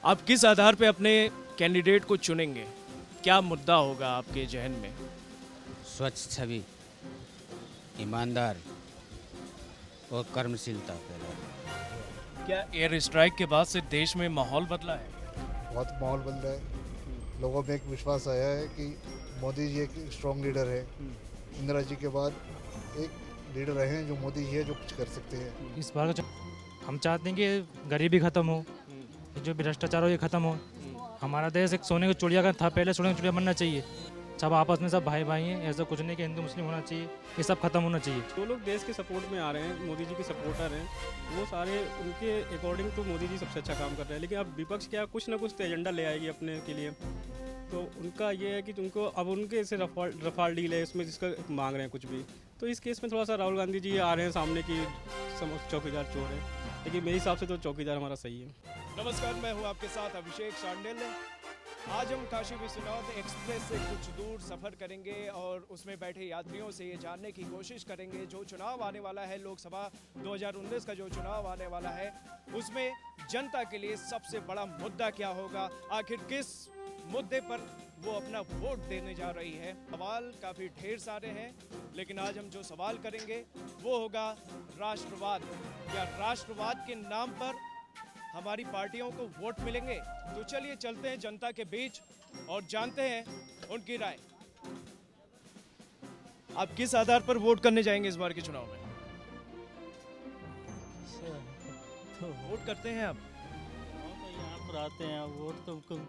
आप किस आधार पे अपने कैंडिडेट को चुनेंगे? क्या मुद्दा होगा आपके जहन में? स्वच्छ छवि, ईमानदार और कर्मशीलता पैदा। क्या एयर स्ट्राइक के बाद से देश में माहौल बदला है? बहुत माहौल बन रहा है। लोगों में एक विश्वास आया है कि मोदी जी एक स्ट्रॉन्ग लीडर है। इंदिरा जी के बाद एक लीडर रहे हैं जो मोदी जी है, जो कुछ कर सकते हैं। इस बार हम चाहते हैं कि गरीबी खत्म हो, जो भ्रष्टाचार हो ये खत्म हो। हमारा देश एक सोने की चिड़िया का था, पहले सोने की चिड़िया बनना चाहिए। सब आपस में सब भाई भाई हैं, ऐसा कुछ नहीं कि हिंदू मुस्लिम होना चाहिए, ये सब खत्म होना चाहिए। जो लोग देश के सपोर्ट में आ रहे हैं, मोदी जी के सपोर्टर हैं, वो सारे उनके अकॉर्डिंग तो मोदी जी सबसे अच्छा काम कर रहे हैं। लेकिन अब विपक्ष क्या कुछ ना कुछ तो एजेंडा ले आएगी अपने के लिए। तो उनका ये है कि तुमको अब उनके से रफाल डील है, इसमें जिसका मांग रहे हैं कुछ भी। तो इस केस में थोड़ा सा राहुल गांधी जी आ रहे हैं सामने की चौकीदार चोर है, लेकिन मेरे हिसाब से तो चौकीदार हमारा सही है। नमस्कार, मैं हूं आपके साथ अभिषेक शांडिल। आज हम काशी विश्वनाथ एक्सप्रेस से कुछ दूर सफ़र करेंगे और उसमें बैठे यात्रियों से ये जानने की कोशिश करेंगे जो चुनाव आने वाला है, लोकसभा 2019 का जो चुनाव आने वाला है, उसमें जनता के लिए सबसे बड़ा मुद्दा क्या होगा, आखिर किस मुद्दे पर वो अपना वोट देने जा रही है। सवाल काफ़ी ढेर सारे हैं, लेकिन आज हम जो सवाल करेंगे वो होगा राष्ट्रवाद। क्या राष्ट्रवाद के नाम पर हमारी पार्टियों को वोट मिलेंगे? तो चलिए चलते हैं जनता के बीच और जानते हैं उनकी राय। आप किस आधार पर वोट करने जाएंगे इस बार के चुनाव में? तो वोट करते हैं आप? तो यहाँ पर आते हैं,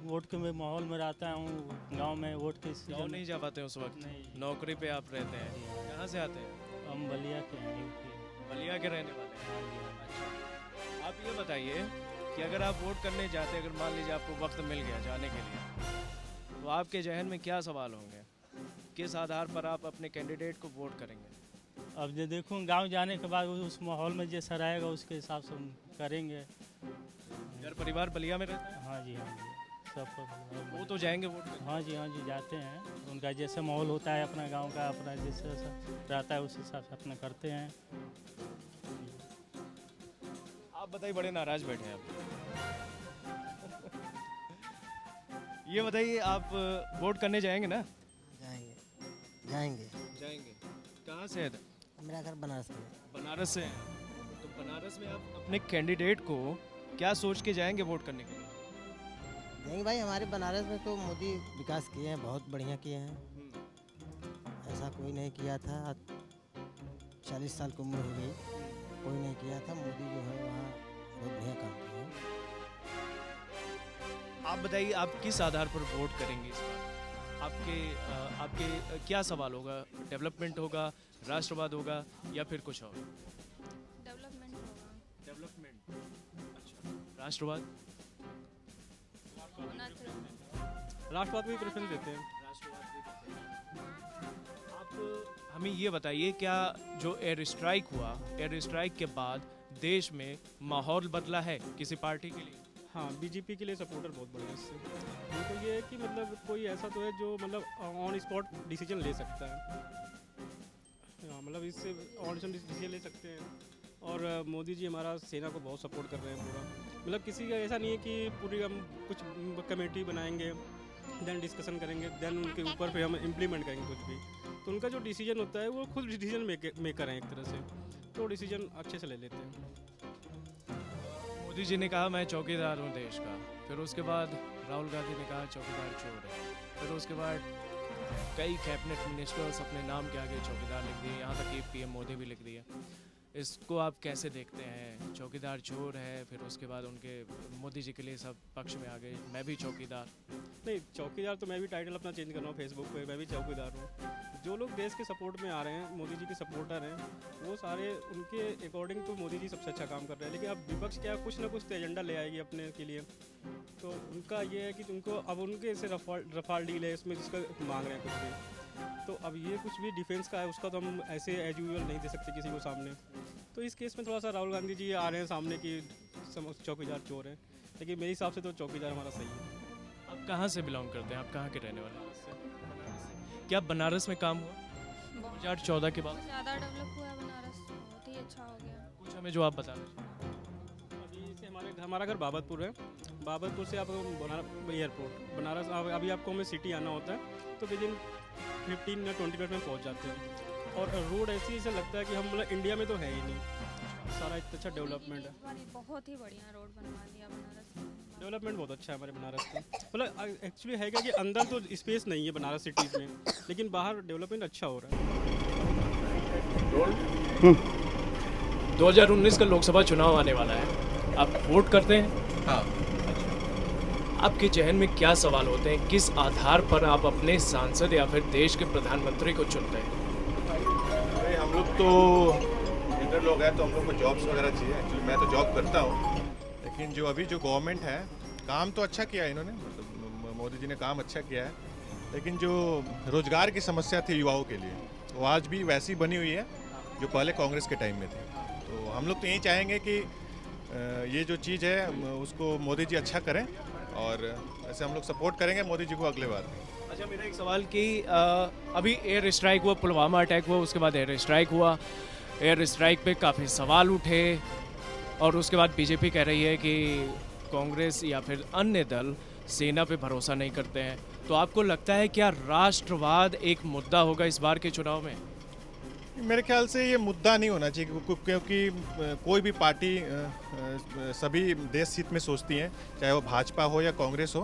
वोट के माहौल में रहता हूँ, गांव में वोट के गाँव नहीं जा पाते उस वक्त? नहीं। नौकरी पे आप रहते हैं? कहाँ से आते हैं? हम बलिया के हैं, यूपी। बलिया के रहने वाले हैं। हाँ जी, हाँ जी। आप ये बताइए कि अगर आप वोट करने जाते, अगर मान लीजिए आपको वक्त मिल गया जाने के लिए, तो आपके जहन में क्या सवाल होंगे? किस आधार पर आप अपने कैंडिडेट को वोट करेंगे? अब जो देखूँ गांव जाने के बाद उस माहौल में जैसा रहेगा उसके हिसाब से हम करेंगे। घर परिवार बलिया में रहता है? हाँ जी, हाँ जी, सब वो तो जाएंगे वोट करने? हाँ जी जाते हैं। उनका जैसे माहौल होता है अपना गाँव का, अपना जैसे रहता है उस हिसाब से अपना करते हैं। आप बताइए, बड़े नाराज बैठे हैं आप। ये बताइए, आप वोट करने जाएंगे ना? जाएंगे। जाएंगे। कहाँ से है? मेरा घर बनारस में। बनारस से हैं। तो बनारस में आप अपने कैंडिडेट को क्या सोच के जाएंगे वोट करने के लिए? जाएंगे भाई, हमारे बनारस में तो मोदी विकास किए हैं, बहुत बढ़िया किए हैं। ऐसा कोई नहीं किया था। 40 साल की उम्र हो गई, कोई नहीं किया था। मोदी जो है वहाँ बहुत बढ़िया काम किए हैं। आप बताइए, आप किस आधार पर वोट करेंगे इस बार? आपके क्या सवाल होगा? डेवलपमेंट होगा, राष्ट्रवाद होगा, या फिर कुछ और? डेवलपमेंट होगा। डेवलपमेंट। अच्छा, राष्ट्रवाद? होना चाहिए। राष्ट्रवाद को भी प्रेफरेंस देते हैं। राष्ट्रवाद भी देते हैं। आप हमें ये बताइए, क्या जो एयर स्ट्राइक हुआ, एयर स्ट्राइक के बाद देश में माहौल बदला है किसी पार्टी के लिए? हाँ, बीजेपी के लिए सपोर्टर बहुत बढ़िया इससे। उनको ये है कि मतलब कोई ऐसा तो है जो मतलब ऑन स्पॉट डिसीजन ले सकता है। हाँ, मतलब इससे ऑन स्पॉट डिसीजन ले सकते हैं। और मोदी जी हमारा सेना को बहुत सपोर्ट कर रहे हैं पूरा। मतलब किसी का ऐसा नहीं है कि पूरी हम कुछ कमेटी बनाएंगे, देन डिस्कशन करेंगे, देन उनके ऊपर पे हम इम्प्लीमेंट करेंगे कुछ भी। तो उनका जो डिसीजन होता है वो खुद डिसीजन मेकर हैं एक तरह से, तो डिसीजन अच्छे से ले लेते हैं। मोदी जी ने कहा मैं चौकीदार हूँ देश का, फिर उसके बाद राहुल गांधी ने कहा चौकीदार चोर है, फिर उसके बाद कई कैबिनेट मिनिस्टर्स अपने नाम के आगे चौकीदार लिख दिए, यहाँ तक कि पीएम मोदी भी लिख दिए। इसको आप कैसे देखते हैं? चौकीदार चोर है, फिर उसके बाद उनके मोदी जी के लिए सब पक्ष में आ गए, मैं भी चौकीदार। नहीं, चौकीदार तो मैं भी टाइटल अपना चेंज कर रहा हूँ फेसबुक पे, मैं भी चौकीदार हूँ। जो लोग देश के सपोर्ट में आ रहे हैं, मोदी जी के सपोर्टर हैं, वो सारे उनके अकॉर्डिंग तो मोदी जी सबसे अच्छा काम कर रहे हैं। लेकिन अब विपक्ष क्या कुछ ना कुछ तो एजेंडा ले आएगी अपने के लिए। तो उनका ये है कि तुमको अब उनके से रफाल डील है, इसमें जिसका मांग रहे हैं कुछ भी। तो अब ये कुछ भी डिफेंस का है, उसका तो हम ऐसे एज यूजुअल नहीं दे सकते किसी को सामने। तो इस केस में थोड़ा सा राहुल गांधी जी आ रहे हैं सामने की चौकीदार चोर हैं, लेकिन मेरे हिसाब से तो चौकीदार हमारा सही है। आप कहाँ से बिलोंग करते हैं? आप कहाँ के रहने वाले हैं? क्या बनारस में काम हुआ 2014 के बाद? बहुत ज़्यादा डेवलप हुआ है बनारस, बहुत ही अच्छा हो गया। कुछ हमें जो आप बता रहे हैं। अभी से हमारा घर बाबतपुर है। बाबतपुर से आप एयरपोर्ट बनारस अभी आपको हमें सिटी आना होता है तो विद इन 15 या 20 मिनट में पहुंच जाते हैं। और रोड ऐसी लगता है कि हम मतलब इंडिया में तो है ही नहीं, सारा इतना अच्छा डेवलपमेंट है। बहुत ही बढ़िया रोड बनवा दिया बनारस में। डेवलपमेंट बहुत अच्छा है हमारे बनारस का। मतलब एक्चुअली है क्या कि अंदर तो स्पेस नहीं है बनारस सिटीज़ में, लेकिन बाहर डेवलपमेंट अच्छा हो रहा है। 2019 का लोकसभा चुनाव आने वाला है, आप वोट करते हैं? हाँ। आपके जहन में क्या सवाल होते हैं, किस आधार पर आप अपने सांसद या फिर देश के प्रधानमंत्री को चुनते हैं? अरे हम लोग तो इंटर लोग हैं तो हम लोग को जॉब्स वगैरह चाहिए। एक्चुअली मैं तो जॉब करता हूँ, लेकिन जो अभी जो गवर्नमेंट है काम तो अच्छा किया है इन्होंने, मतलब मोदी जी ने काम अच्छा किया है, लेकिन जो रोजगार की समस्या थी युवाओं के लिए वो आज भी वैसी बनी हुई है जो पहले कांग्रेस के टाइम में थी। तो हम लोग तो यही चाहेंगे कि ये जो चीज़ है उसको मोदी जी अच्छा करें और ऐसे हम लोग सपोर्ट करेंगे मोदी जी को अगले बार। अच्छा, मेरा एक सवाल कि अभी एयर स्ट्राइक हुआ, पुलवामा अटैक हुआ, उसके बाद एयर स्ट्राइक हुआ, एयर स्ट्राइक पे काफ़ी सवाल उठे और उसके बाद बीजेपी कह रही है कि कांग्रेस या फिर अन्य दल सेना पे भरोसा नहीं करते हैं। तो आपको लगता है क्या राष्ट्रवाद एक मुद्दा होगा इस बार के चुनाव में? मेरे ख्याल से ये मुद्दा नहीं होना चाहिए, क्योंकि कोई भी पार्टी सभी देश हित में सोचती हैं, चाहे वो भाजपा हो या कांग्रेस हो।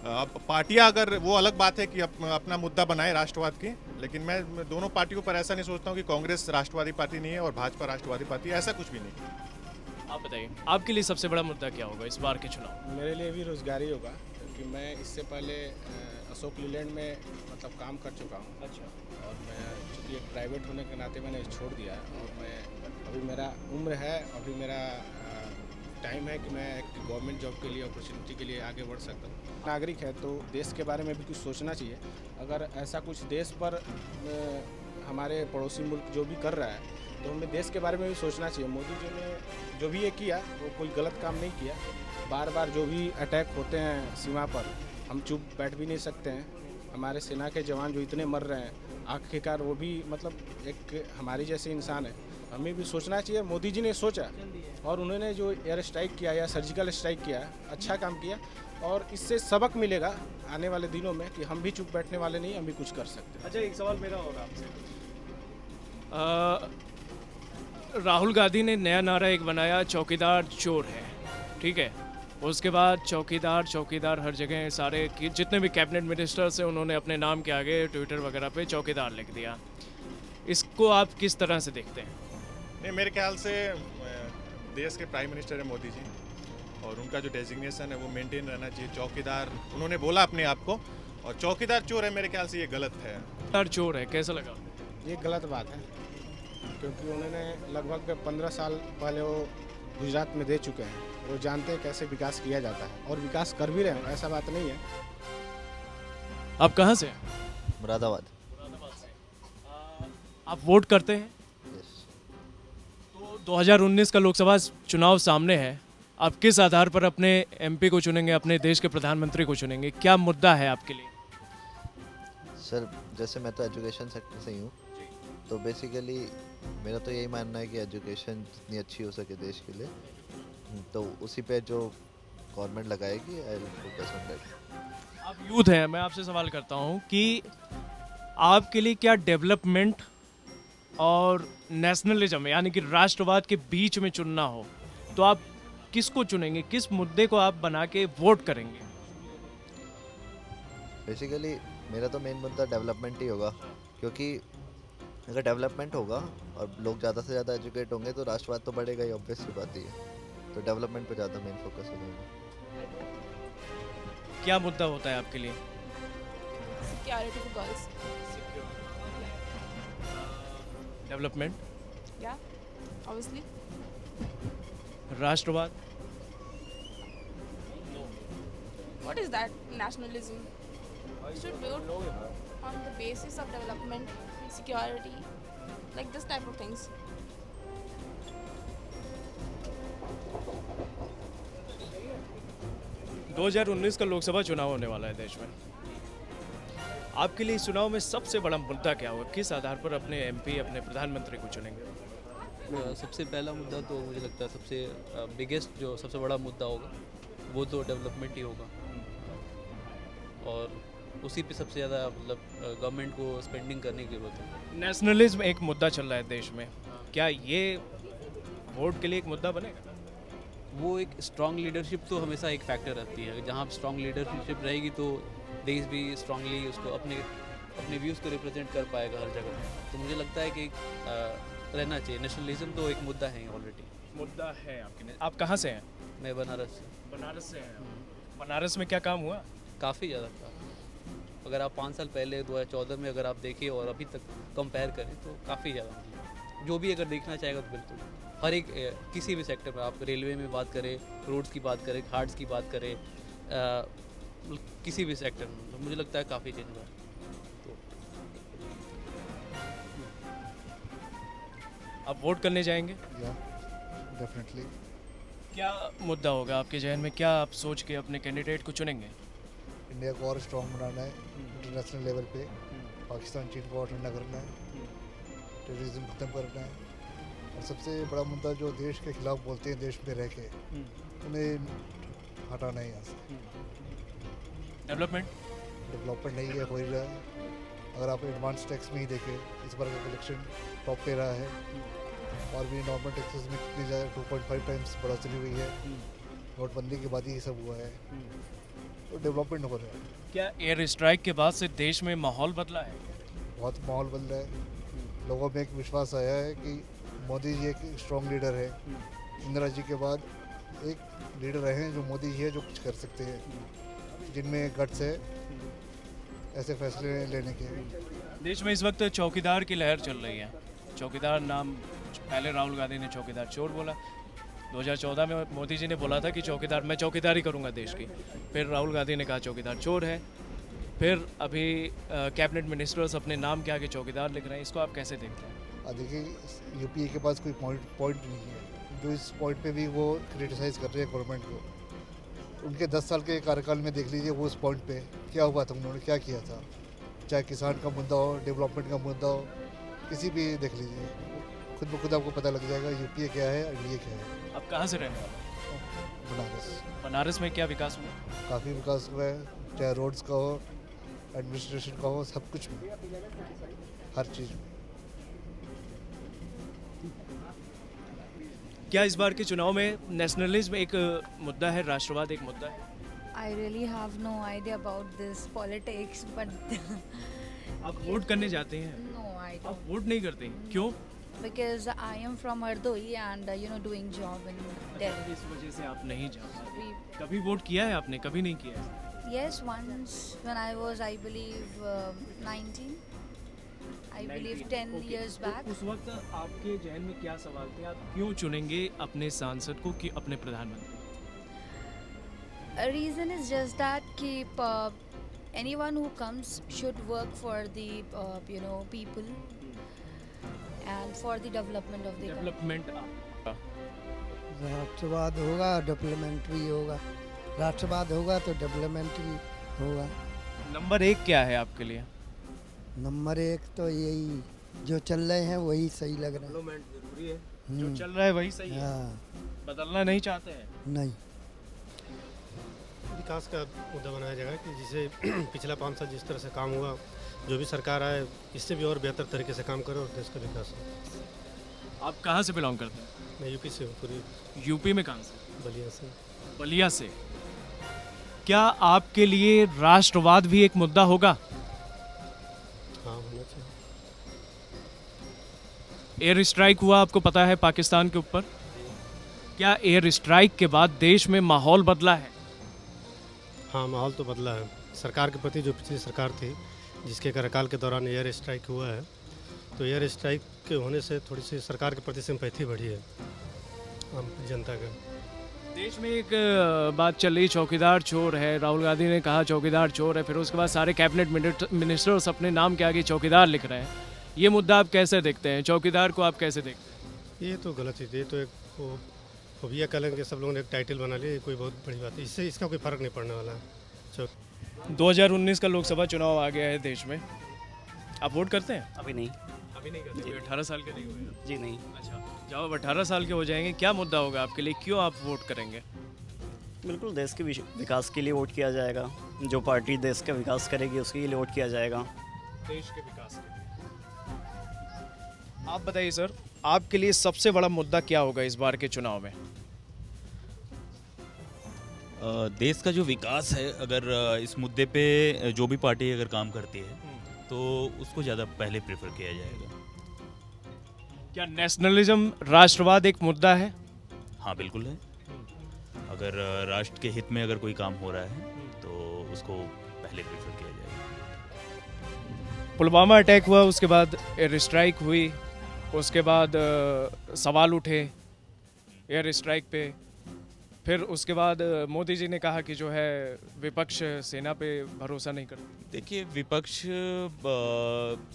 अब पार्टियां अगर वो अलग बात है कि अपना मुद्दा बनाए राष्ट्रवाद की, लेकिन मैं दोनों पार्टियों पर ऐसा नहीं सोचता हूँ कि कांग्रेस राष्ट्रवादी पार्टी नहीं है और भाजपा राष्ट्रवादी पार्टी, ऐसा कुछ भी नहीं। आप बताइए, आपके लिए सबसे बड़ा मुद्दा क्या होगा इस बार के चुनाव? मेरे लिए भी रोज़गारी होगा, क्योंकि मैं इससे पहले अशोक लीलैंड में मतलब काम कर चुका हूँ। अच्छा। और मैं चूँकि एक प्राइवेट होने के नाते मैंने छोड़ दिया और मैं अभी मेरा उम्र है, अभी मेरा टाइम है कि मैं एक गवर्नमेंट जॉब के लिए अपॉर्चुनिटी के लिए आगे बढ़ सकता हूँ। नागरिक है तो देश के बारे में भी कुछ सोचना चाहिए। अगर ऐसा कुछ देश पर हमारे पड़ोसी मुल्क जो भी कर रहा है तो हमें देश के बारे में भी सोचना चाहिए। मोदी जी ने जो भी ये किया वो कोई गलत काम नहीं किया। बार बार जो भी अटैक होते हैं सीमा पर, हम चुप बैठ भी नहीं सकते हैं। हमारे सेना के जवान जो इतने मर रहे हैं, आखिरकार वो भी मतलब एक हमारी जैसे इंसान है, हमें भी सोचना चाहिए। मोदी जी ने सोचा और उन्होंने जो एयर स्ट्राइक किया या सर्जिकल स्ट्राइक किया, अच्छा काम किया और इससे सबक मिलेगा आने वाले दिनों में कि हम भी चुप बैठने वाले नहीं, हम भी कुछ कर सकते हैं। अच्छा, एक सवाल मेरा और आपसे, राहुल गांधी ने नया नारा एक बनाया, चौकीदार चोर है, ठीक है। उसके बाद चौकीदार हर जगह सारे जितने भी कैबिनेट मिनिस्टर्स हैं उन्होंने अपने नाम के आगे ट्विटर वगैरह पे चौकीदार लिख दिया। इसको आप किस तरह से देखते हैं? नहीं, मेरे ख्याल से देश के प्राइम मिनिस्टर है मोदी जी और उनका जो डेजिग्नेशन है वो मेंटेन रहना चाहिए। चौकीदार उन्होंने बोला अपने आप को, और चौकीदार चोर है, मेरे ख्याल से ये गलत है। चौकीदार चोर है, कैसा लगा? ये गलत बात है, क्योंकि उन्होंने लगभग 15 साल पहले वो गुजरात में दे चुके हैं। वो जानते हैं कैसे विकास किया जाता है और विकास कर भी रहे हैं, ऐसा बात नहीं है। आप कहाँ से? मुरादाबाद। आप वोट करते हैं? तो 2019 का लोकसभा चुनाव सामने है, आप किस आधार पर अपने एमपी को चुनेंगे, अपने देश के प्रधानमंत्री को चुनेंगे? क्या मुद्दा है आपके लिए? सर, जैसे मैं तो एजुकेशन सेक्टर से ही हूँ, तो बेसिकली मेरा तो यही मानना है कि एजुकेशन जितनी अच्छी हो सके देश के लिए, तो उसी पे जो गवर्नमेंट लगाएगी, I will focus on that. आप यूथ हैं, मैं आपसे सवाल करता हूँ कि आपके लिए क्या डेवलपमेंट और नेशनलिज्म यानी कि राष्ट्रवाद के बीच में चुनना हो तो आप किसको चुनेंगे, किस मुद्दे को आप बना के वोट करेंगे? बेसिकली मेरा तो मेन मुद्दा डेवलपमेंट ही होगा, क्योंकि अगर डेवलपमेंट होगा और लोग ज़्यादा से ज़्यादा एजुकेट होंगे तो राष्ट्रवाद तो बढ़ेगा ही, ऑब्वियस सी बात ही है। तो डेवलपमेंट पे ज़्यादा मेन फोकस होगा। क्या मुद्दा होता है आपके लिए? Security for girls. Development, Yeah, obviously. राष्ट्रवाद, What is that? Nationalism. Should vote on the basis of development, security, like this type of things. – 2019 का लोकसभा चुनाव होने वाला है देश में। आपके लिए इस चुनाव में सबसे बड़ा मुद्दा क्या होगा? किस आधार पर अपने एमपी, अपने प्रधानमंत्री को चुनेंगे? सबसे पहला मुद्दा तो मुझे लगता है सबसे बिगेस्ट जो सबसे बड़ा मुद्दा होगा वो तो डेवलपमेंट ही होगा, और उसी पे सबसे ज़्यादा मतलब गवर्नमेंट को स्पेंडिंग करने की ज़रूरत है। नेशनलिज्म एक मुद्दा चल रहा है देश में, क्या ये वोट के लिए एक मुद्दा बनेगा? वो एक स्ट्रॉन्ग लीडरशिप तो हमेशा एक फैक्टर रहती है। जहाँ स्ट्रॉन्ग लीडरशिप रहेगी तो देश भी स्ट्रांगली उसको अपने व्यूज़ को रिप्रेजेंट कर पाएगा हर जगह। तो मुझे लगता है कि रहना चाहिए। नेशनलिज्म तो एक मुद्दा है ऑलरेडी। मुद्दा है आपके। आप कहाँ से हैं? मैं बनारस से। बनारस से हैं। बनारस में क्या काम हुआ? काफ़ी ज़्यादा था। अगर आप 5 साल पहले 2014 में अगर आप देखें और अभी तक कंपेयर करें तो काफ़ी ज़्यादा, जो भी अगर देखना चाहेगा तो बिल्कुल हर एक किसी भी सेक्टर में, आप रेलवे में बात करें, रोड्स की बात करें, घाट्स की बात करें, किसी भी सेक्टर में, तो मुझे लगता है काफ़ी चेंज हुआ है। आप वोट करने जाएंगे? या डेफिनेटली। क्या मुद्दा होगा आपके जहन में? क्या आप सोच के अपने कैंडिडेट को चुनेंगे? इंडिया को और स्ट्रॉन्ग बनाना है इंटरनेशनल लेवल पे, पाकिस्तान चीन को और ठंडा करना है, टेररिज्म खत्म करना है, और सबसे बड़ा मुद्दा जो देश के खिलाफ बोलते हैं देश में रह के, उन्हें हटाना है यहाँ से। डेवलपमेंट नहीं है, हो ही रहा है। अगर आप एडवांस टैक्स में ही देखें, इस बार का कलेक्शन टॉप पे रहा है, और भी नॉर्मल टैक्सेस में कितनी ज़्यादा 2.5 टाइम्स बढ़ोतरी हुई है। नोटबंदी के बाद ही सब हुआ है, तो डेवलपमेंट हो रहा है। क्या एयर स्ट्राइक के बाद से देश में माहौल बदला है? बहुत माहौल बदला है। लोगों में एक विश्वास आया है कि मोदी जी एक स्ट्रॉन्ग लीडर है। इंदिरा जी के बाद एक लीडर रहे हैं जो मोदी जी है, जो कुछ कर सकते हैं, जिनमें गट्स है ऐसे फैसले लेने के। देश में इस वक्त चौकीदार की लहर चल रही है। चौकीदार नाम पहले राहुल गांधी ने चौकीदार चोर बोला, 2014 में मोदी जी ने बोला था कि चौकीदार, मैं चौकीदारी करूंगा देश की। फिर राहुल गांधी ने कहा चौकीदार चोर है। फिर अभी कैबिनेट मिनिस्टर्स अपने नाम के आगे चौकीदार लिख रहे हैं। इसको आप कैसे देखते हैं? देखिए, यूपीए के पास कोई पॉइंट नहीं है, जो इस पॉइंट पे भी वो क्रिटिसाइज़ कर रहे हैं गवर्नमेंट को। उनके 10 साल के कार्यकाल में देख लीजिए, वो उस पॉइंट पे क्या हुआ था, उन्होंने क्या किया था। चाहे किसान का मुद्दा हो, डेवलपमेंट का मुद्दा हो, किसी भी देख लीजिए, खुद ब खुद आपको पता लग जाएगा यूपीए क्या है, एनडीए क्या है। आप कहाँ से रहने वाले? बनारस। बनारस में क्या विकास हुआ? काफ़ी विकास हुआ है, चाहे रोड्स का हो, एडमिनिस्ट्रेशन का हो, सब कुछ में, हर चीज़ में। क्या इस बार के चुनाव में नेशनलिज्म एक मुद्दा है, राष्ट्रवाद एक मुद्दा है? I really have no idea about this politics, but आप वोट करने जाते हैं? no, I आप don't. वोट नहीं करते हैं? क्यों? Because I am from Hardoi and doing job in Delhi. इस वजह से आप नहीं जा पाते। We, कभी वोट किया है आपने? कभी नहीं किया है? yes, once when I was, I believe, 19. I believe 10 Okay. years तो back. उस वक्त आपके जहन में क्या सवाल थे? आप क्यों चुनेंगे अपने सांसद को कि अपने प्रधानमंत्री? A reason is just that कि anyone who comes should work for the people and for the development of the country. Development राष्ट्रवाद होगा, डेवलपमेंट भी होगा। राष्ट्रवाद होगा तो डेवलपमेंट भी होगा। नंबर 1 क्या है आपके लिए? नंबर 1 तो यही जो चल रहे हैं वही सही लग रहा है। डेवलपमेंट जरूरी है, जो चल रहा है वही सही है। हाँ, बदलना नहीं चाहते हैं? नहीं। विकास का मुद्दा बनाया जाएगा कि जिसे पिछला 5 साल जिस तरह से काम हुआ, जो भी सरकार आए इससे भी और बेहतर तरीके से काम करे और देश का विकास हो। आप कहाँ से बिलोंग करते हैं? मैं यूपी से हूँ, पूरी यूपी में कहाँ से? बलिया से। बलिया से। क्या आपके लिए राष्ट्रवाद भी एक मुद्दा होगा? हाँ, होना चाहिए। एयर स्ट्राइक हुआ, आपको पता है, पाकिस्तान के ऊपर। क्या एयर स्ट्राइक के बाद देश में माहौल बदला है? हाँ, माहौल तो बदला है। सरकार के प्रति जो पिछली सरकार थी, जिसके कार्यकाल के दौरान एयर स्ट्राइक हुआ है, तो एयर स्ट्राइक के होने से थोड़ी सी सरकार के प्रति सिंपैथी बढ़ी है आम जनता का। देश में एक बात चल रही, चौकीदार चोर है। राहुल गांधी ने कहा चौकीदार चोर है, फिर उसके बाद सारे कैबिनेट मिनिस्टर्स अपने नाम के आगे चौकीदार लिख रहे हैं। ये मुद्दा आप कैसे देखते हैं? चौकीदार को आप कैसे देखते हैं? ये तो गलत चीज़ है। ये तो एक फोबिया कह लेंगे, सब लोगों ने एक टाइटल बना लिया, ये कोई बहुत बड़ी बात है। इससे इसका कोई फ़र्क नहीं पड़ने वाला है। 2019 का लोकसभा चुनाव आ गया है देश में। आप वोट करते हैं? अभी नहीं। अभी नहीं करते? 18 साल के नहीं हुए? जी नहीं। अच्छा, जब आप 18 साल के हो जाएंगे क्या मुद्दा होगा आपके लिए, क्यों आप वोट करेंगे? बिल्कुल देश के विकास के लिए वोट किया जाएगा। जो पार्टी देश का विकास करेगी उसके लिए वोट किया जाएगा। देश के विकास के लिए। आप बताइए सर, आपके लिए सबसे बड़ा मुद्दा क्या होगा इस बार के चुनाव में? देश का जो विकास है, अगर इस मुद्दे पे जो भी पार्टी अगर काम करती है तो उसको ज़्यादा पहले प्रेफर किया जाएगा। क्या नेशनलिज्म, राष्ट्रवाद एक मुद्दा है? हाँ बिल्कुल है। अगर राष्ट्र के हित में अगर कोई काम हो रहा है तो उसको पहले प्रेफर किया जाएगा। पुलवामा अटैक हुआ, उसके बाद एयर स्ट्राइक हुई, उसके बाद सवाल उठे एयर स्ट्राइक पे, फिर उसके बाद मोदी जी ने कहा कि जो है विपक्ष सेना पे भरोसा नहीं करता। देखिए, विपक्ष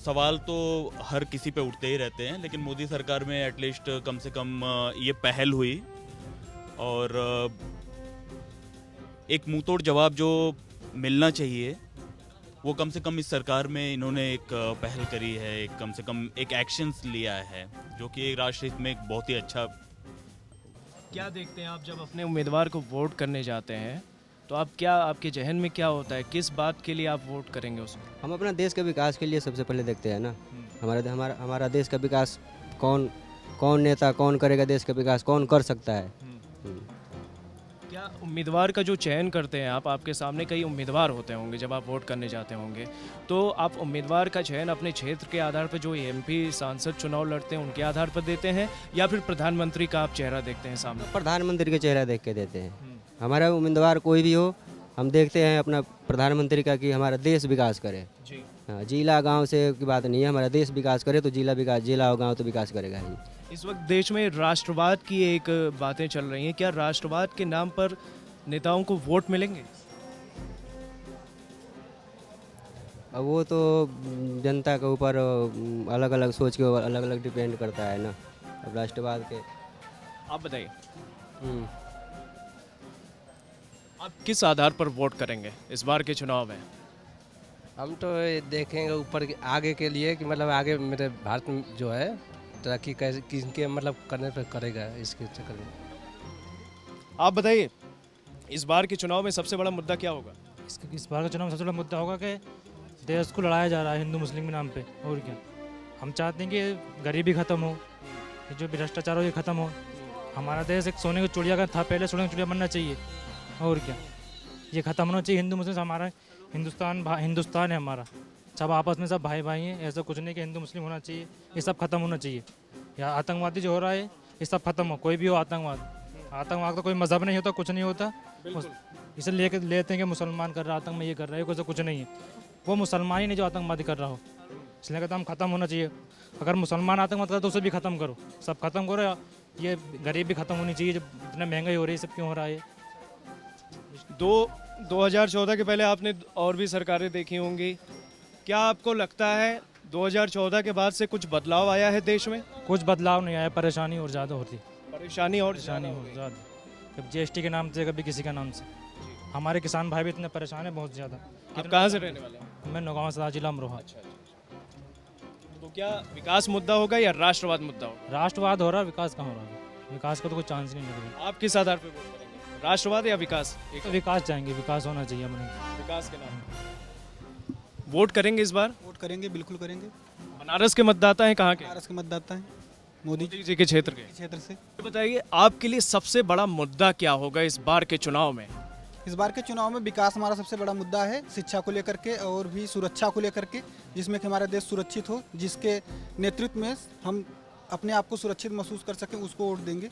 सवाल तो हर किसी पे उठते ही रहते हैं, लेकिन मोदी सरकार में एटलीस्ट कम से कम ये पहल हुई और एक मुंहतोड़ जवाब जो मिलना चाहिए वो कम से कम इस सरकार में इन्होंने एक पहल करी है, एक कम से कम एक एक्शंस लिया है, जो कि राष्ट्र हित में एक बहुत ही अच्छा। क्या देखते हैं आप जब अपने उम्मीदवार को वोट करने जाते हैं तो आप क्या, आपके जहन में क्या होता है, किस बात के लिए आप वोट करेंगे उसमें? हम अपना देश के विकास के लिए सबसे पहले देखते हैं ना, हमारा देश का विकास कौन नेता कौन करेगा, देश का विकास कौन कर सकता है। क्या उम्मीदवार का जो चयन करते हैं आप, आपके सामने कई उम्मीदवार होते होंगे जब आप वोट करने जाते होंगे, तो आप उम्मीदवार का चयन अपने क्षेत्र के आधार पर, जो एमपी सांसद चुनाव लड़ते हैं उनके आधार पर देते हैं, या फिर प्रधानमंत्री का आप चेहरा देखते हैं सामने? प्रधानमंत्री का चेहरा देख के देते हैं। हमारा उम्मीदवार कोई भी हो, हम देखते हैं अपना प्रधानमंत्री का कि हमारा देश विकास करे। हाँ, जिला गांव से की बात नहीं है, हमारा देश विकास करे तो जिला और गांव तो विकास करेगा ही। इस वक्त देश में राष्ट्रवाद की एक बातें चल रही हैं, क्या राष्ट्रवाद के नाम पर नेताओं को वोट मिलेंगे? अब वो तो जनता के ऊपर अलग अलग सोच के अलग अलग डिपेंड करता है ना। अब राष्ट्रवाद के आप बताइए, आप किस आधार पर वोट करेंगे इस बार के चुनाव में? हम तो देखेंगे ऊपर के आगे के लिए कि मतलब आगे मेरे भारत में जो है तरक्की कैसे किसके मतलब करने पर करेगा, इसके चक्कर में। आप बताइए, इस बार के चुनाव में सबसे बड़ा मुद्दा क्या होगा? इस बार के चुनाव में सबसे बड़ा मुद्दा होगा कि देश को लड़ाया जा रहा है हिंदू मुस्लिम के नाम पे, और क्या। हम चाहते हैं कि गरीबी ख़त्म हो, जो भ्रष्टाचार हो ये ख़त्म हो। हमारा देश एक सोने की चिड़िया का था, पहले सोने की चिड़िया बनना चाहिए, और क्या। ये ख़त्म होना चाहिए। हिंदू मुस्लिम हमारा हिंदुस्तान है हमारा, सब आपस में सब भाई भाई हैं। ऐसा कुछ नहीं कि हिंदू मुस्लिम होना चाहिए, ये सब खत्म होना चाहिए। या आतंकवादी जो हो रहा है ये सब खत्म हो, कोई भी हो आतंकवाद का कोई मजहब नहीं होता, कुछ नहीं होता। इसे लेते हैं कि मुसलमान कर रहा है आतंक में, ये कर रहा है, कुछ नहीं है। वो मुसलमान ही नहीं जो आतंकवादी कर रहा हो, इसलिए कहता हम खत्म होना चाहिए। अगर मुसलमान आतंकवाद करे तो उसे भी खत्म करो, सब खत्म करो। ये गरीबी खत्म होनी चाहिए, जब इतना महंगाई हो रही है, सब क्यों हो रहा है। 2014 के पहले आपने और भी सरकारें देखी होंगी, क्या आपको लगता है 2014 के बाद से कुछ बदलाव आया है देश में? कुछ बदलाव नहीं आया, परेशानी और ज़्यादा होती। परेशानी और ज़्यादा, कभी जीएसटी के नाम से, कभी किसी का नाम से। हमारे किसान भाई भी इतने परेशान हैं बहुत ज़्यादा। आप कहाँ से रहने वाले हैं? मैं नौगांव से, जिला अमरोहा। तो क्या विकास मुद्दा होगा या राष्ट्रवाद मुद्दा होगा? राष्ट्रवाद हो रहा है, विकास कहाँ हो रहा है? विकास का तो कोई चांस नहीं लग रहा। आप किस आधार पर वोट करेंगे, राष्ट्रवाद या विकास? तो विकास चाहेंगे, विकास होना चाहिए अपने। विकास के नाम वोट करेंगे इस बार? वोट करेंगे, बिल्कुल करेंगे। बनारस के मतदाता हैं कहाँ के? बनारस के मतदाता हैं मोदी जी के क्षेत्र से। बताइए, आपके लिए सबसे बड़ा मुद्दा क्या होगा इस बार के चुनाव में? इस बार के चुनाव में विकास हमारा सबसे बड़ा मुद्दा है, शिक्षा को लेकर के और भी सुरक्षा को लेकर के, जिसमें कि हमारा देश सुरक्षित हो, जिसके नेतृत्व में हम अपने आप को सुरक्षित महसूस कर सकें, उसको वोट देंगे।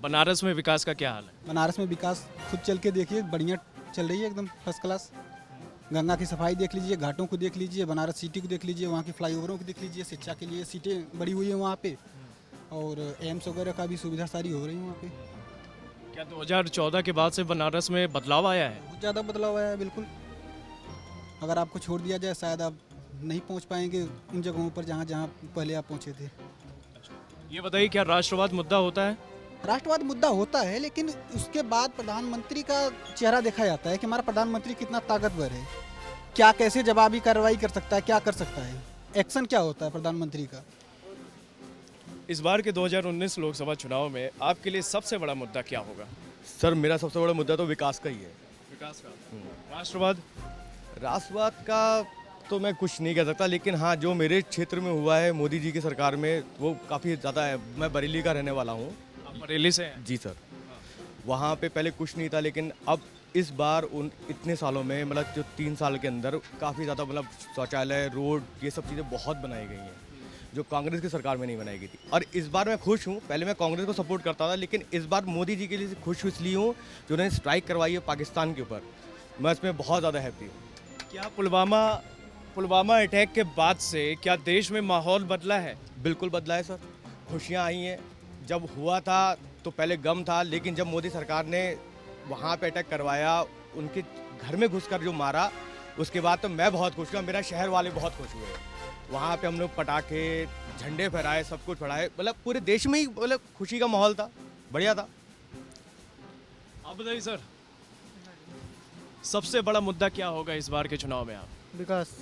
बनारस में विकास का क्या हाल है? बनारस में विकास खुद चल के देखिए, बढ़िया चल रही है, एकदम फर्स्ट क्लास। गंगा की सफाई देख लीजिए, घाटों को देख लीजिए, बनारस सिटी को देख लीजिए, वहाँ की फ्लाईओवरों को देख लीजिए, शिक्षा के लिए सीटें बड़ी हुई है वहाँ पे, और एम्स वगैरह का भी सुविधा सारी हो रही है वहाँ पे। क्या 2014 के बाद से बनारस में बदलाव आया है? बहुत ज़्यादा बदलाव आया है, बिल्कुल। अगर आपको छोड़ दिया जाए शायद आप नहीं पहुँच पाएंगे उन जगहों पर जहाँ जहाँ पहले आप पहुँचे थे। ये बताइए, क्या राष्ट्रवाद मुद्दा होता है? राष्ट्रवाद मुद्दा होता है, लेकिन उसके बाद प्रधानमंत्री का चेहरा देखा जाता है कि हमारा प्रधानमंत्री कितना ताकतवर है, क्या कैसे जवाबी कार्रवाई कर सकता है, क्या कर सकता है, एक्शन क्या होता है प्रधानमंत्री का। इस बार के 2019 लोकसभा चुनाव में आपके लिए सबसे बड़ा मुद्दा क्या होगा? सर मेरा सबसे बड़ा मुद्दा तो विकास का ही है। विकास का। राष्ट्रवाद? राष्ट्रवाद का तो मैं कुछ नहीं कह सकता, लेकिन हाँ जो मेरे क्षेत्र में हुआ है मोदी जी की सरकार में वो काफ़ी ज़्यादा है। मैं बरेली का रहने वाला हूँ। आप बरेली से हैं? जी सर। वहाँ पे पहले कुछ नहीं था, लेकिन अब इस बार उन इतने सालों में मतलब जो 3 साल के अंदर काफ़ी ज़्यादा मतलब शौचालय, रोड, ये सब चीज़ें बहुत बनाई गई हैं जो कांग्रेस की सरकार में नहीं बनाई गई थी। और इस बार मैं खुश हूँ। पहले मैं कांग्रेस को सपोर्ट करता था, लेकिन इस बार मोदी जी के लिए खुश इसलिए हूँ जो उन्होंने स्ट्राइक करवाई है पाकिस्तान के ऊपर। मैं इसमें बहुत ज़्यादा हैप्पी हूँ। क्या पुलवामा अटैक के बाद से क्या देश में माहौल बदला है? बिल्कुल बदला है सर। खुशियाँ आई हैं। जब हुआ था तो पहले गम था, लेकिन जब मोदी सरकार ने वहाँ पे अटैक करवाया, उनके घर में घुसकर जो मारा, उसके बाद तो मैं बहुत खुश हुआ। मेरा शहर वाले बहुत खुश हुए। वहाँ पे हम लोग पटाखे, झंडे फहराए, सब कुछ फहराए, मतलब पूरे देश में ही मतलब खुशी का माहौल था। बढ़िया था। आप बताइए सर, सबसे बड़ा मुद्दा क्या होगा इस बार के चुनाव में? आप विकास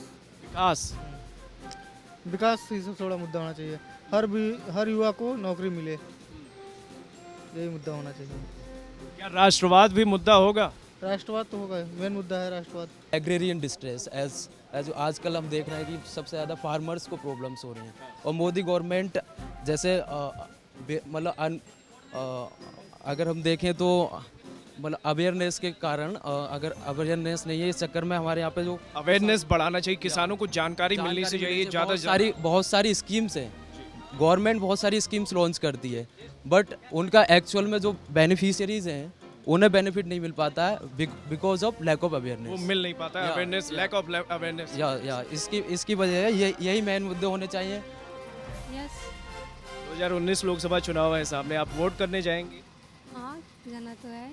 विकास ही सबसे बड़ा मुद्दा होना चाहिए। हर युवा को नौकरी मिले, यही मुद्दा होना चाहिए। क्या राष्ट्रवाद भी मुद्दा होगा? राष्ट्रवाद तो होगा, मेन मुद्दा है राष्ट्रवाद। एग्रेरियन डिस्ट्रेस एज आजकल हम देख रहे हैं कि सबसे ज़्यादा फार्मर्स को प्रॉब्लम्स हो रही हैं, और मोदी गवर्नमेंट जैसे मतलब अगर हम देखें तो मतलब अवेयरनेस के कारण, अगर अवेयरनेस नहीं है इस चक्कर में हमारे यहाँ पे जो अवेयरनेस बढ़ाना चाहिए, किसानों को जानकारी मिलनी चाहिए ज़्यादा। बहुत सारी स्कीम्स हैं, गवर्नमेंट बहुत सारी स्कीम्स लॉन्च करती है, बट उनका एक्चुअल में जो बेनिफिशियरीज हैं उन्हें बेनिफिट नहीं मिल पाता है because of lack of awareness. वो मिल नहीं पाता है अवेयरनेस, लैक ऑफ अवेयरनेस। इसकी वजह है, यही मेन मुद्दे होने चाहिए। यस। 2019 लोकसभा चुनाव है सामने, आप वोट करने जाएंगे? हाँ, जाना तो है।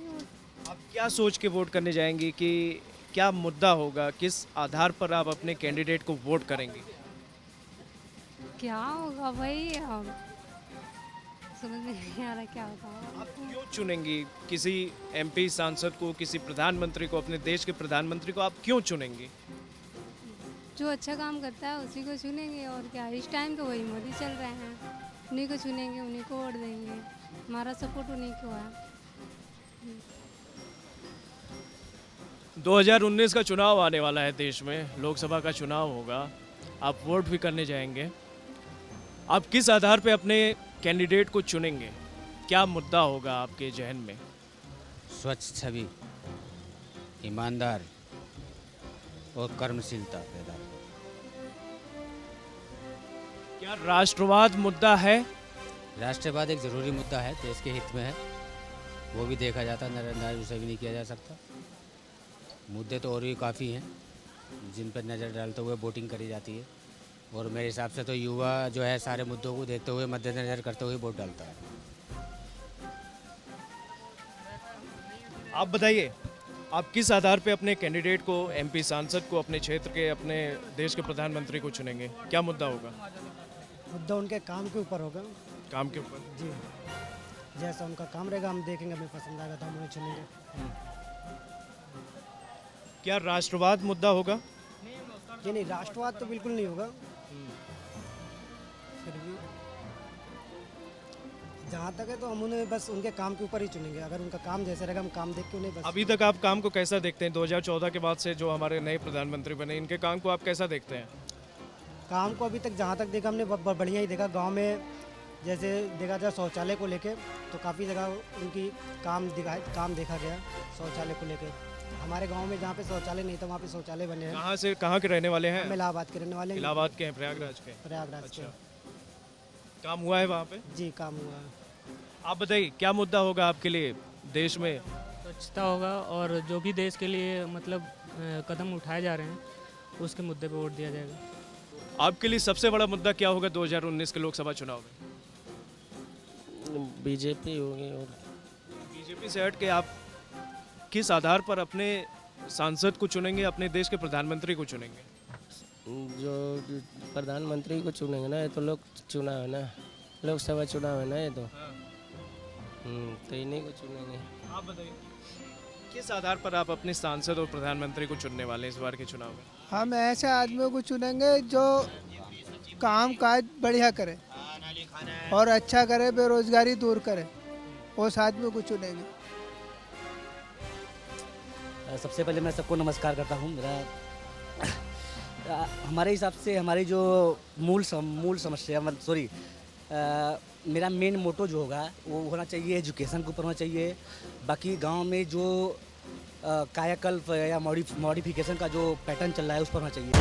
आप क्या सोच के वोट करने जाएंगे कि क्या मुद्दा होगा, किस आधार पर आप अपने कैंडिडेट को वोट करेंगे? क्या होगा भाई, समझ में नहीं आ रहा क्या होगा। आप क्यों चुनेंगी किसी एमपी सांसद को, किसी प्रधानमंत्री को, अपने देश के प्रधानमंत्री को आप क्यों चुनेंगे? जो अच्छा काम करता है उसी को चुनेंगे, और क्या। इस टाइम तो वही मोदी चल रहे हैं, उन्हीं को चुनेंगे, उन्हीं को वोट देंगे। हमारा सपोर्ट उन्हीं को है। 2019 का चुनाव आने वाला है, देश में लोकसभा का चुनाव होगा, आप वोट भी करने जाएंगे। आप किस आधार पे अपने कैंडिडेट को चुनेंगे? क्या मुद्दा होगा आपके जहन में? स्वच्छ छवि, ईमानदार और कर्मशीलता पैदा। क्या राष्ट्रवाद मुद्दा है? राष्ट्रवाद एक ज़रूरी मुद्दा है, देश के हित में है, वो भी देखा जाता है, नज़रअंदाज उसे भी नहीं किया जा सकता। मुद्दे तो और भी काफ़ी हैं जिन पर नज़र डालते हुए वोटिंग करी जाती है, और मेरे हिसाब से तो युवा जो है सारे मुद्दों को देखते हुए, मद्देनजर करते हुए वोट डालता है। आप बताइए, आप किस आधार पे अपने कैंडिडेट को, एमपी सांसद को, अपने क्षेत्र के, अपने देश के प्रधानमंत्री को चुनेंगे? क्या मुद्दा होगा? मुद्दा उनके काम के ऊपर होगा। काम के ऊपर? जी, जैसा उनका काम रहेगा हम देखेंगे, हमें पसंद आएगा तो हम उन्हें चुनेंगे। क्या राष्ट्रवाद मुद्दा होगा? जी नहीं, राष्ट्रवाद तो बिल्कुल नहीं होगा। फिर भी जहाँ तक है तो हम उन्हें बस उनके काम के ऊपर ही चुनेंगे। अगर उनका काम जैसे रहेगा हम काम देख के उन्हें बस। अभी तक आप काम को कैसा देखते हैं? 2014 के बाद से जो हमारे नए प्रधानमंत्री बने, इनके काम को आप कैसा देखते हैं? काम को अभी तक जहाँ तक देखा हमने बढ़िया ही देखा। गांव में जैसे देखा जाए शौचालय को लेके तो काफ़ी जगह उनकी काम देखा गया शौचालय को लेके। हमारे गांव में जहाँ पे शौचालय नहीं था वहाँ पे शौचालय बने हैं। कहाँ के रहने वाले हैं? हम इलाहाबाद के रहने वाले हैं। इलाहाबाद के हैं? प्रयागराज के? प्रयागराज अच्छा। के। काम हुआ है वहाँ पे? जी, काम हुआ है। आप बताइए, क्या मुद्दा होगा आपके लिए देश में? स्वच्छता होगा, और जो भी देश के लिए मतलब कदम उठाए जा रहे हैं उसके मुद्दे पर वोट दिया जाएगा। आपके लिए सबसे बड़ा मुद्दा क्या होगा 2019 के लोकसभा चुनाव में? बीजेपी होगी। और बीजेपी से हट के आप किस आधार पर अपने सांसद को चुनेंगे, अपने देश के प्रधानमंत्री को चुनेंगे? जो प्रधानमंत्री को चुनेंगे ना, ये तो लोग चुनाव है ना, लोकसभा चुनाव है ना, ये तो तो इन्हीं को चुनेंगे। आप बताइए, किस आधार पर आप अपने सांसद और प्रधानमंत्री को चुनने वाले हैं इस बार के चुनाव में? हम ऐसे आदमियों को चुनेंगे जो काम काज बढ़िया करे, और अच्छा करे, बेरोजगारी दूर करे, उस आदमी को चुनेंगे। सबसे पहले मैं सबको नमस्कार करता हूँ। मेरा हमारे हिसाब से हमारी जो मूल समस्या मेरा मेन मोटो जो होगा वो होना चाहिए एजुकेशन के ऊपर होना चाहिए। बाकी गांव में जो कायाकल्प या मॉडिफिकेशन का जो पैटर्न चल रहा है उस पर होना चाहिए।